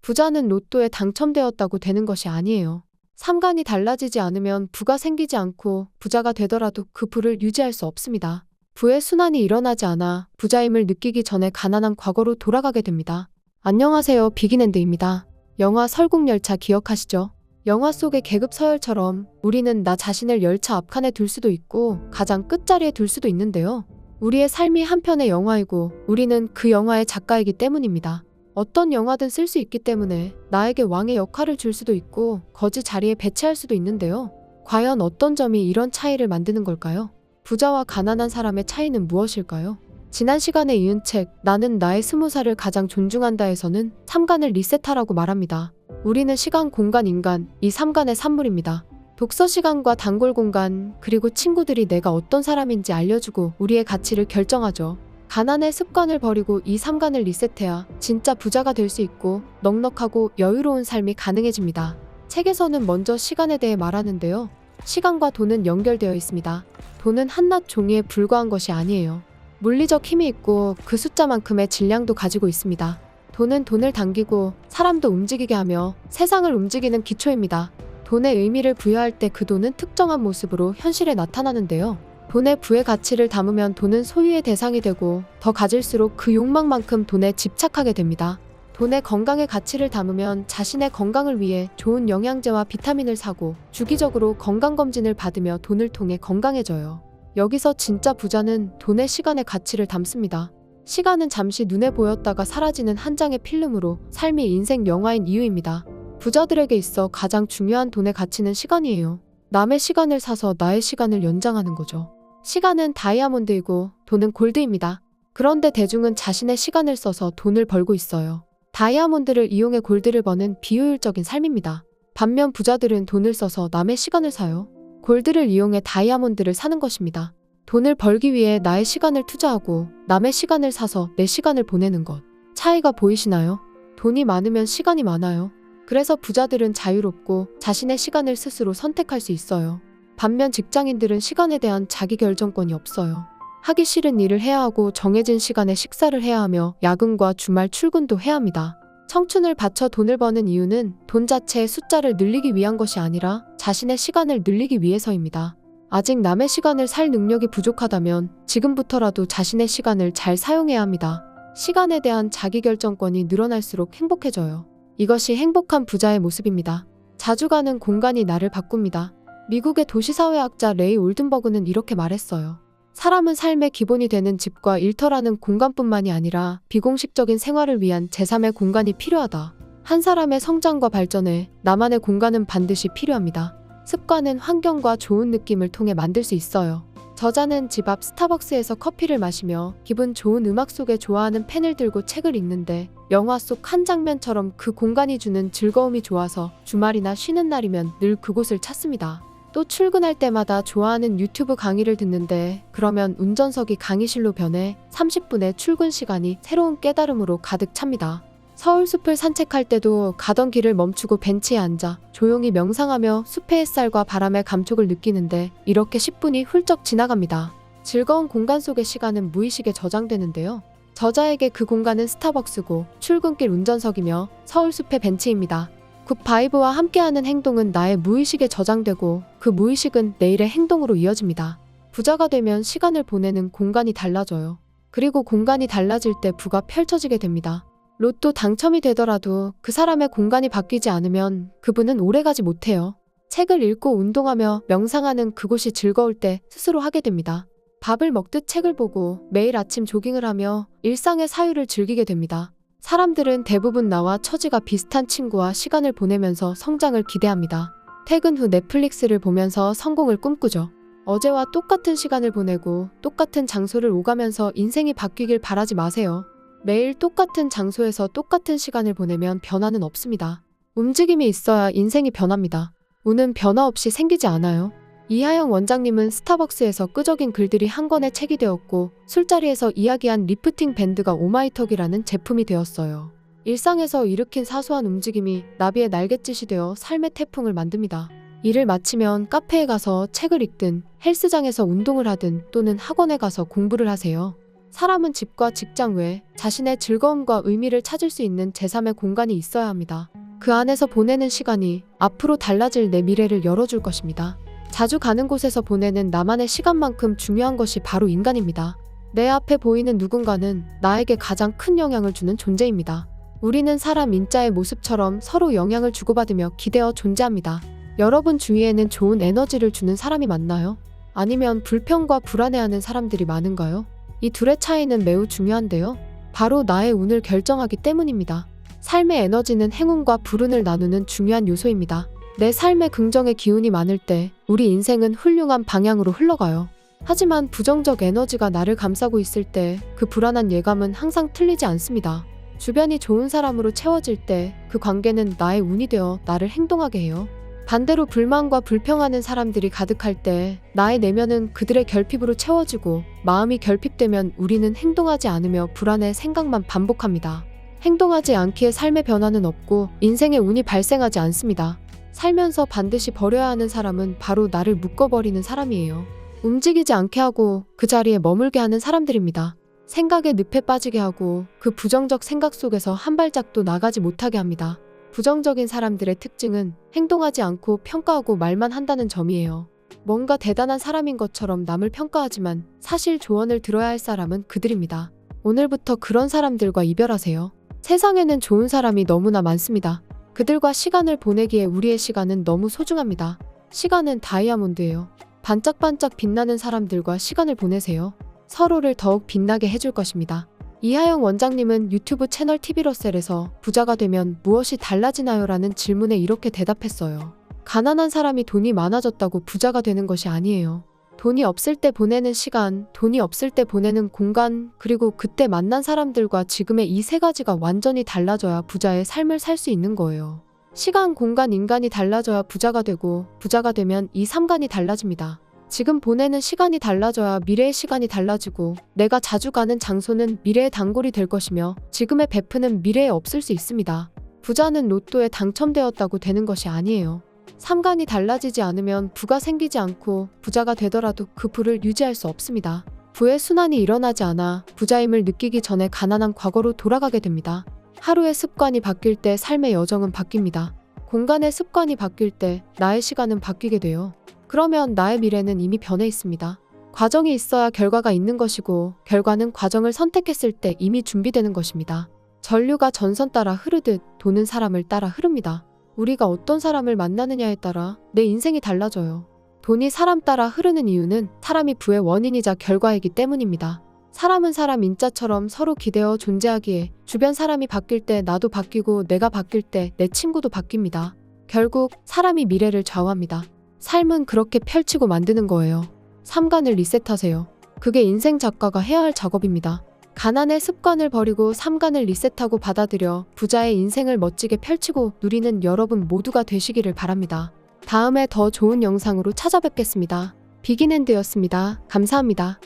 부자는 로또에 당첨되었다고 되는 것이 아니에요. 삼간이 달라지지 않으면 부가 생기지 않고 부자가 되더라도 그 부를 유지할 수 없습니다. 부의 순환이 일어나지 않아 부자임을 느끼기 전에 가난한 과거로 돌아가게 됩니다. 안녕하세요, 비긴엔드입니다. 영화 설국열차 기억하시죠? 영화 속의 계급 서열처럼 우리는 나 자신을 열차 앞칸에 둘 수도 있고 가장 끝자리에 둘 수도 있는데요. 우리의 삶이 한 편의 영화이고 우리는 그 영화의 작가이기 때문입니다. 어떤 영화든 쓸 수 있기 때문에 나에게 왕의 역할을 줄 수도 있고 거지 자리에 배치할 수도 있는데요. 과연 어떤 점이 이런 차이를 만드는 걸까요? 부자와 가난한 사람의 차이는 무엇일까요? 지난 시간에 이은 책 나는 나의 20살을 가장 존중한다에서는 3간을 리셋하라고 말합니다. 우리는 시간, 공간, 인간, 이 3간의 산물입니다. 독서 시간과 단골 공간, 그리고 친구들이 내가 어떤 사람인지 알려주고 우리의 가치를 결정하죠. 가난의 습관을 버리고 이 3간을 리셋해야 진짜 부자가 될 수 있고 넉넉하고 여유로운 삶이 가능해집니다. 책에서는 먼저 시간에 대해 말하는데요. 시간과 돈은 연결되어 있습니다. 돈은 한낱 종이에 불과한 것이 아니에요. 물리적 힘이 있고 그 숫자만큼의 질량도 가지고 있습니다. 돈은 돈을 당기고 사람도 움직이게 하며 세상을 움직이는 기초입니다. 돈에 의미를 부여할 때 그 돈은 특정한 모습으로 현실에 나타나는데요. 돈의 부의 가치를 담으면 돈은 소유의 대상이 되고 더 가질수록 그 욕망만큼 돈에 집착하게 됩니다. 돈의 건강의 가치를 담으면 자신의 건강을 위해 좋은 영양제와 비타민을 사고 주기적으로 건강검진을 받으며 돈을 통해 건강해져요. 여기서 진짜 부자는 돈의 시간의 가치를 담습니다. 시간은 잠시 눈에 보였다가 사라지는 한 장의 필름으로 삶이 인생 영화인 이유입니다. 부자들에게 있어 가장 중요한 돈의 가치는 시간이에요. 남의 시간을 사서 나의 시간을 연장하는 거죠. 시간은 다이아몬드이고 돈은 골드입니다. 그런데 대중은 자신의 시간을 써서 돈을 벌고 있어요. 다이아몬드를 이용해 골드를 버는 비효율적인 삶입니다. 반면 부자들은 돈을 써서 남의 시간을 사요. 골드를 이용해 다이아몬드를 사는 것입니다. 돈을 벌기 위해 나의 시간을 투자하고 남의 시간을 사서 내 시간을 보내는 것. 차이가 보이시나요? 돈이 많으면 시간이 많아요. 그래서 부자들은 자유롭고 자신의 시간을 스스로 선택할 수 있어요. 반면 직장인들은 시간에 대한 자기 결정권이 없어요. 하기 싫은 일을 해야 하고 정해진 시간에 식사를 해야 하며 야근과 주말 출근도 해야 합니다. 청춘을 바쳐 돈을 버는 이유는 돈 자체의 숫자를 늘리기 위한 것이 아니라 자신의 시간을 늘리기 위해서입니다. 아직 남의 시간을 살 능력이 부족하다면 지금부터라도 자신의 시간을 잘 사용해야 합니다. 시간에 대한 자기결정권이 늘어날수록 행복해져요. 이것이 행복한 부자의 모습입니다. 자주 가는 공간이 나를 바꿉니다. 미국의 도시사회학자 레이 올든버그는 이렇게 말했어요. 사람은 삶의 기본이 되는 집과 일터라는 공간뿐만이 아니라 비공식적인 생활을 위한 제3의 공간이 필요하다. 한 사람의 성장과 발전에 나만의 공간은 반드시 필요합니다. 습관은 환경과 좋은 느낌을 통해 만들 수 있어요. 저자는 집 앞 스타벅스에서 커피를 마시며 기분 좋은 음악 속에 좋아하는 펜을 들고 책을 읽는데 영화 속 한 장면처럼 그 공간이 주는 즐거움이 좋아서 주말이나 쉬는 날이면 늘 그곳을 찾습니다. 또 출근할 때마다 좋아하는 유튜브 강의를 듣는데 그러면 운전석이 강의실로 변해 30분의 출근 시간이 새로운 깨달음으로 가득 찹니다. 서울숲을 산책할 때도 가던 길을 멈추고 벤치에 앉아 조용히 명상하며 숲의 햇살과 바람의 감촉을 느끼는데 이렇게 10분이 훌쩍 지나갑니다. 즐거운 공간 속의 시간은 무의식에 저장되는데요. 저자에게 그 공간은 스타벅스고 출근길 운전석이며 서울숲의 벤치입니다. 굿바이브와 함께하는 행동은 나의 무의식에 저장되고 그 무의식은 내일의 행동으로 이어집니다. 부자가 되면 시간을 보내는 공간이 달라져요. 그리고 공간이 달라질 때 부가 펼쳐지게 됩니다. 로또 당첨이 되더라도 그 사람의 공간이 바뀌지 않으면 그분은 오래가지 못해요. 책을 읽고 운동하며 명상하는 그곳이 즐거울 때 스스로 하게 됩니다. 밥을 먹듯 책을 보고 매일 아침 조깅을 하며 일상의 사유를 즐기게 됩니다. 사람들은 대부분 나와 처지가 비슷한 친구와 시간을 보내면서 성장을 기대합니다. 퇴근 후 넷플릭스를 보면서 성공을 꿈꾸죠. 어제와 똑같은 시간을 보내고 똑같은 장소를 오가면서 인생이 바뀌길 바라지 마세요. 매일 똑같은 장소에서 똑같은 시간을 보내면 변화는 없습니다. 움직임이 있어야 인생이 변합니다. 운은 변화 없이 생기지 않아요. 이하영 원장님은 스타벅스에서 끄적인 글들이 한 권의 책이 되었고 술자리에서 이야기한 리프팅 밴드가 오마이턱이라는 제품이 되었어요. 일상에서 일으킨 사소한 움직임이 나비의 날갯짓이 되어 삶의 태풍을 만듭니다. 일을 마치면 카페에 가서 책을 읽든 헬스장에서 운동을 하든 또는 학원에 가서 공부를 하세요. 사람은 집과 직장 외 자신의 즐거움과 의미를 찾을 수 있는 제3의 공간이 있어야 합니다. 그 안에서 보내는 시간이 앞으로 달라질 내 미래를 열어줄 것입니다. 자주 가는 곳에서 보내는 나만의 시간만큼 중요한 것이 바로 인간입니다. 내 앞에 보이는 누군가는 나에게 가장 큰 영향을 주는 존재입니다. 우리는 사람 인자의 모습처럼 서로 영향을 주고받으며 기대어 존재합니다. 여러분 주위에는 좋은 에너지를 주는 사람이 많나요? 아니면 불평과 불안해하는 사람들이 많은가요? 이 둘의 차이는 매우 중요한데요. 바로 나의 운을 결정하기 때문입니다. 삶의 에너지는 행운과 불운을 나누는 중요한 요소입니다. 내 삶에 긍정의 기운이 많을 때 우리 인생은 훌륭한 방향으로 흘러가요. 하지만 부정적 에너지가 나를 감싸고 있을 때 그 불안한 예감은 항상 틀리지 않습니다. 주변이 좋은 사람으로 채워질 때 그 관계는 나의 운이 되어 나를 행동하게 해요. 반대로 불만과 불평하는 사람들이 가득할 때 나의 내면은 그들의 결핍으로 채워지고 마음이 결핍되면 우리는 행동하지 않으며 불안해 생각만 반복합니다. 행동하지 않기에 삶의 변화는 없고 인생의 운이 발생하지 않습니다. 살면서 반드시 버려야 하는 사람은 바로 나를 묶어버리는 사람이에요. 움직이지 않게 하고 그 자리에 머물게 하는 사람들입니다. 생각의 늪에 빠지게 하고 그 부정적 생각 속에서 한 발짝도 나가지 못하게 합니다. 부정적인 사람들의 특징은 행동하지 않고 평가하고 말만 한다는 점이에요. 뭔가 대단한 사람인 것처럼 남을 평가하지만 사실 조언을 들어야 할 사람은 그들입니다. 오늘부터 그런 사람들과 이별하세요. 세상에는 좋은 사람이 너무나 많습니다. 그들과 시간을 보내기에 우리의 시간은 너무 소중합니다. 시간은 다이아몬드예요. 반짝반짝 빛나는 사람들과 시간을 보내세요. 서로를 더욱 빛나게 해줄 것입니다. 이하영 원장님은 유튜브 채널 TV러셀에서 부자가 되면 무엇이 달라지나요? 라는 질문에 이렇게 대답했어요. 가난한 사람이 돈이 많아졌다고 부자가 되는 것이 아니에요. 돈이 없을 때 보내는 시간, 돈이 없을 때 보내는 공간, 그리고 그때 만난 사람들과 지금의 이 세 가지가 완전히 달라져야 부자의 삶을 살 수 있는 거예요. 시간, 공간, 인간이 달라져야 부자가 되고 부자가 되면 이 3간이 달라집니다. 지금 보내는 시간이 달라져야 미래의 시간이 달라지고 내가 자주 가는 장소는 미래의 단골이 될 것이며 지금의 베프는 미래에 없을 수 있습니다. 부자는 로또에 당첨되었다고 되는 것이 아니에요. 3간이 달라지지 않으면 부가 생기지 않고 부자가 되더라도 그 부를 유지할 수 없습니다. 부의 순환이 일어나지 않아 부자임을 느끼기 전에 가난한 과거로 돌아가게 됩니다. 하루의 습관이 바뀔 때 삶의 여정은 바뀝니다. 공간의 습관이 바뀔 때 나의 시간은 바뀌게 돼요. 그러면 나의 미래는 이미 변해 있습니다. 과정이 있어야 결과가 있는 것이고 결과는 과정을 선택했을 때 이미 준비되는 것입니다. 전류가 전선 따라 흐르듯 돈은 사람을 따라 흐릅니다. 우리가 어떤 사람을 만나느냐에 따라 내 인생이 달라져요. 돈이 사람 따라 흐르는 이유는 사람이 부의 원인이자 결과이기 때문입니다. 사람은 사람 인자처럼 서로 기대어 존재하기에 주변 사람이 바뀔 때 나도 바뀌고 내가 바뀔 때 내 친구도 바뀝니다. 결국 사람이 미래를 좌우합니다. 삶은 그렇게 펼치고 만드는 거예요. 3간을 리셋하세요. 그게 인생 작가가 해야 할 작업입니다. 가난의 습관을 버리고 3간을 리셋하고 받아들여 부자의 인생을 멋지게 펼치고 누리는 여러분 모두가 되시기를 바랍니다. 다음에 더 좋은 영상으로 찾아뵙겠습니다. 비긴앤드였습니다. 감사합니다.